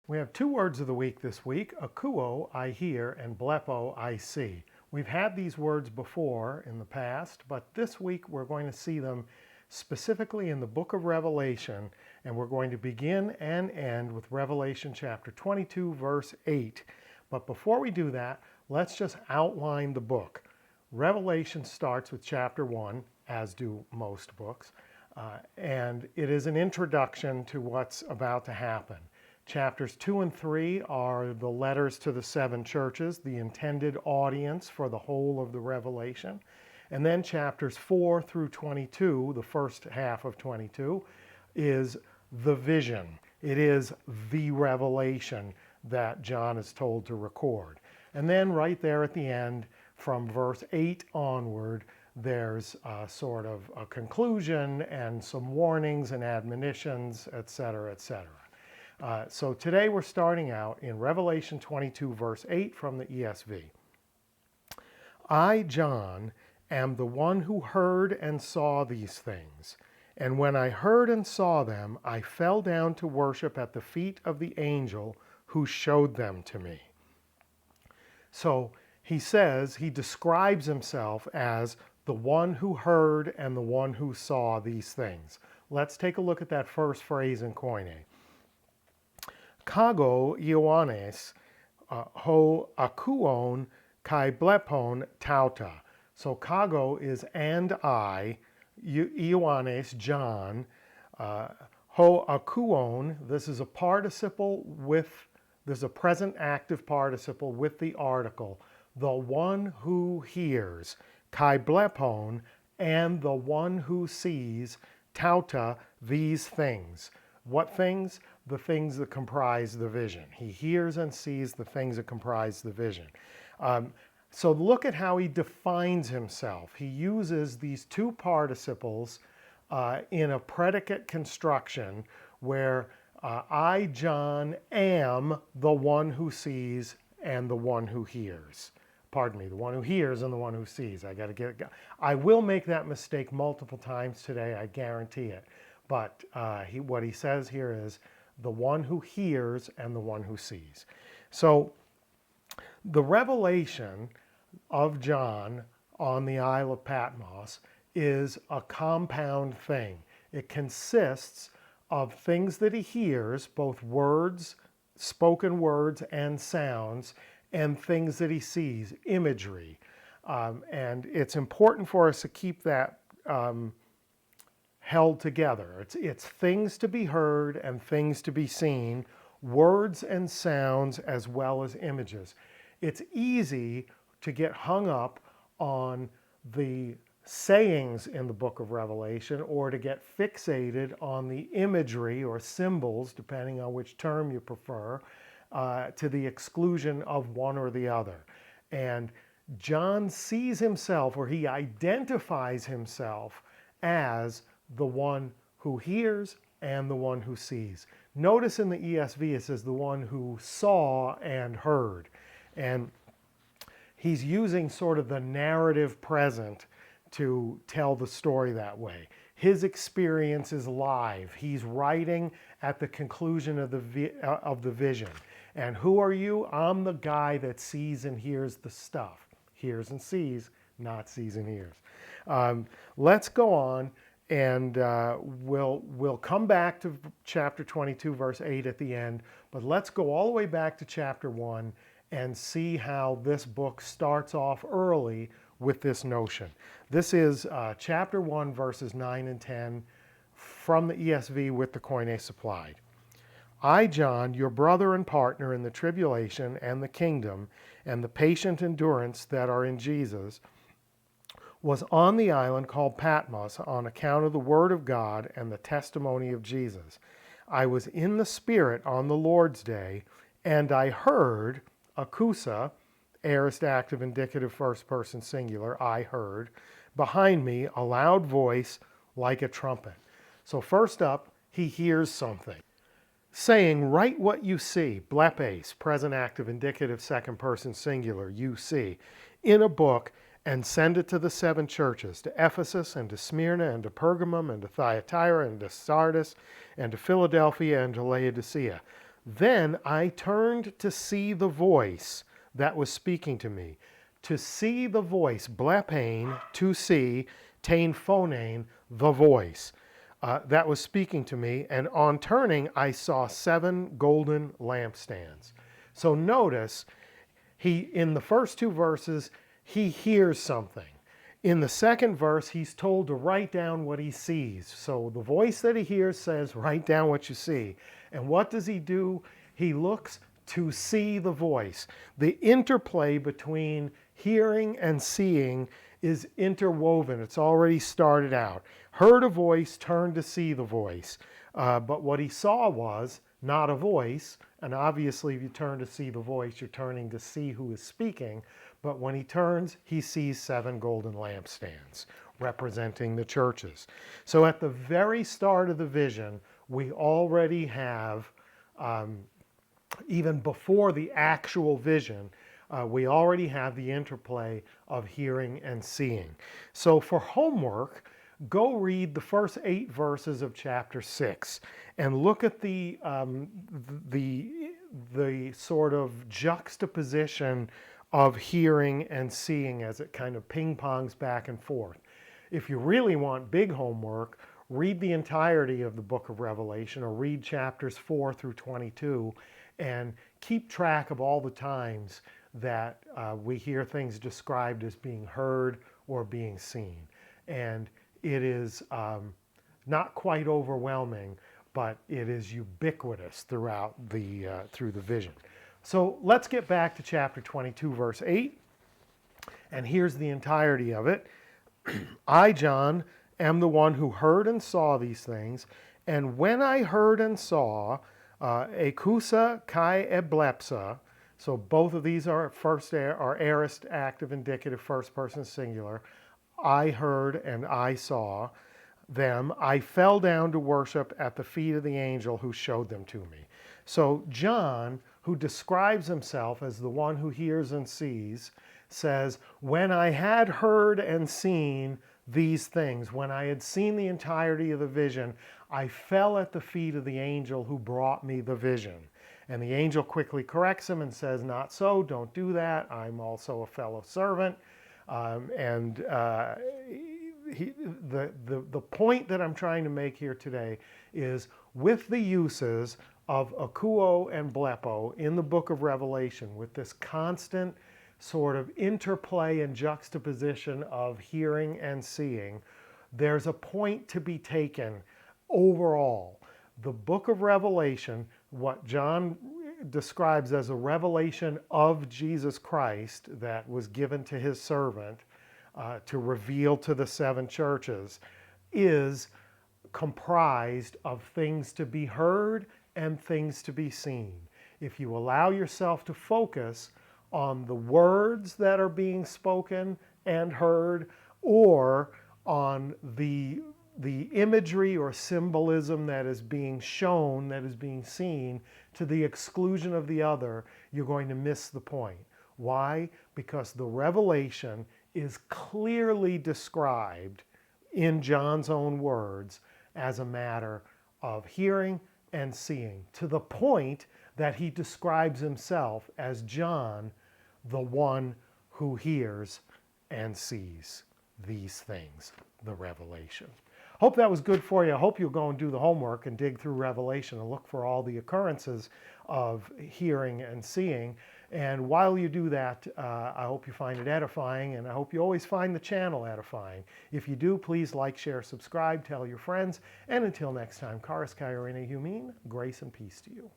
We have two words of the week this week, akuo, I hear, and blepo, I see. We've had these words before in the past, but this week we're going to see them specifically in the book of Revelation, and we're going to begin and end with Revelation chapter 22, verse 8. But before we do that, let's just outline the book. Revelation starts with chapter 1, as do most books, and it is an introduction to what's about to happen. Chapters 2 and 3 are the letters to the seven churches, the intended audience for the whole of the Revelation. And then chapters 4 through 22, the first half of 22, is the vision. It is the revelation that John is told to record. And then right there at the end, from verse 8 onward, there's sort of a conclusion and some warnings and admonitions, etc., etc. So today we're starting out in Revelation 22, verse 8 from the ESV. I, John, am the one who heard and saw these things. And when I heard and saw them, I fell down to worship at the feet of the angel who showed them to me. So he says, he describes himself as the one who heard and the one who saw these things. Let's take a look at that first phrase in Koine. Kago Ioannes ho akuon kai blepon tauta. So kago is and I, Ioannes, John, ho akuon, this is a participle this is a present active participle with the article, the one who hears, kai blepon, and the one who sees, tauta, these things. What things? The things that comprise the vision. He hears and sees the things that comprise the vision. So look at how he defines himself. He uses these two participles in a predicate construction where I, John, am the one who sees and the one who hears. Pardon me, the one who hears and the one who sees. I will make that mistake multiple times today, I guarantee it. But what he says here is the one who hears and the one who sees. So the revelation of John on the Isle of Patmos is a compound thing. It consists of things that he hears, both words, spoken words and sounds, and things that he sees, imagery. And it's important for us to keep that held together. It's things to be heard and things to be seen, words and sounds as well as images. It's easy to get hung up on the sayings in the book of Revelation or to get fixated on the imagery or symbols, depending on which term you prefer, to the exclusion of one or the other. And John sees himself, or he identifies himself as the one who hears and the one who sees. Notice in the ESV it says the one who saw and heard. And he's using sort of the narrative present to tell the story that way. His experience is live. He's writing at the conclusion of the vision. And who are you? I'm the guy that sees and hears the stuff. Hears and sees, not sees and hears. Let's go on. And we'll come back to chapter 22, verse 8 at the end. But let's go all the way back to chapter 1 and see how this book starts off early with this notion. This is chapter 1, verses 9 and 10 from the ESV with the Koine supplied. I, John, your brother and partner in the tribulation and the kingdom and the patient endurance that are in Jesus, was on the island called Patmos on account of the word of God and the testimony of Jesus. I was in the Spirit on the Lord's day, and I heard, akusa, aorist active indicative first person singular, I heard, behind me a loud voice like a trumpet. So first up, he hears something, saying, write what you see, blepes, present active indicative second person singular, you see, in a book, and send it to the seven churches, to Ephesus and to Smyrna and to Pergamum and to Thyatira and to Sardis and to Philadelphia and to Laodicea. Then I turned to see the voice that was speaking to me. To see the voice, blepein, to see, tein phonein, the voice that was speaking to me. And on turning, I saw 7 golden lampstands. So notice, in the first 2 verses, he hears something. In the second verse, he's told to write down what he sees. So the voice that he hears says, write down what you see. And what does he do? He looks to see the voice. The interplay between hearing and seeing is interwoven. It's already started out. Heard a voice, turned to see the voice. But what he saw was not a voice. And obviously, if you turn to see the voice, you're turning to see who is speaking. But when he turns, he sees 7 golden lampstands representing the churches. So at the very start of the vision, we already have, even before the actual vision, we already have the interplay of hearing and seeing. So for homework, go read the first 8 verses of chapter 6 and look at the sort of juxtaposition of hearing and seeing as it kind of ping-pongs back and forth. If you really want big homework, read the entirety of the book of Revelation or read chapters 4 through 22 and keep track of all the times that we hear things described as being heard or being seen. And it is not quite overwhelming, but it is ubiquitous throughout through the vision. So let's get back to chapter 22, verse 8. And here's the entirety of it. I, John, am the one who heard and saw these things. And when I heard and saw, ekusa kai eblepsa, so both of these are aorist, active, indicative, first person singular. I heard and I saw them. I fell down to worship at the feet of the angel who showed them to me. So John, who describes himself as the one who hears and sees, says, when I had heard and seen these things, when I had seen the entirety of the vision, I fell at the feet of the angel who brought me the vision. And the angel quickly corrects him and says, not so, don't do that. I'm also a fellow servant. The point that I'm trying to make here today is with the uses of akuo and blepo in the book of Revelation, with this constant sort of interplay and juxtaposition of hearing and seeing, there's a point to be taken overall. The book of Revelation, what John describes as a revelation of Jesus Christ that was given to his servant to reveal to the 7 churches, is comprised of things to be heard and things to be seen. If you allow yourself to focus on the words that are being spoken and heard, or on the imagery or symbolism that is being shown, that is being seen, to the exclusion of the other, you're going to miss the point. Why? Because the revelation is clearly described in John's own words as a matter of hearing and seeing, to the point that he describes himself as John, the one who hears and sees these things, the revelation. Hope that was good for you. I hope you'll go and do the homework and dig through Revelation and look for all the occurrences of hearing and seeing. And while you do that, I hope you find it edifying, and I hope you always find the channel edifying. If you do, please like, share, subscribe, tell your friends, and until next time, charis kai eirene humin, grace and peace to you.